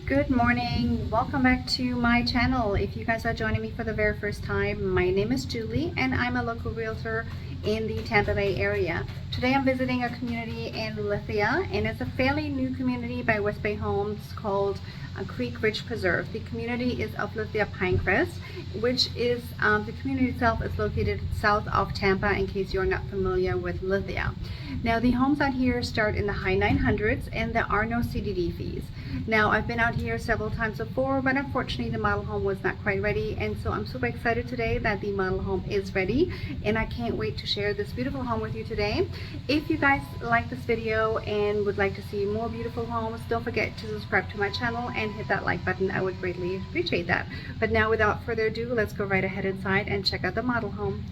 Good morning. Welcome back to my channel. If you guys are joining me for the very first time, my name is Julie and I'm a local realtor in the Tampa Bay area. Today I'm visiting a community in Lithia, and it's a fairly new community by WestBay Homes called Creek Ridge Preserve. The community is of Lithia Pinecrest, which is the community itself is located south of Tampa, in case you're not familiar with Lithia. Now the homes out here start in the high 900s and there are no CDD fees. Now I've been out here several times before, but unfortunately the model home was not quite ready, and so I'm super excited today that the model home is ready, and I can't wait to share this beautiful home with you today. If you guys like this video and would like to see more beautiful homes, don't forget to subscribe to my channel and hit that like button. I would greatly appreciate that. But now without further ado, let's go right ahead inside and check out the model home.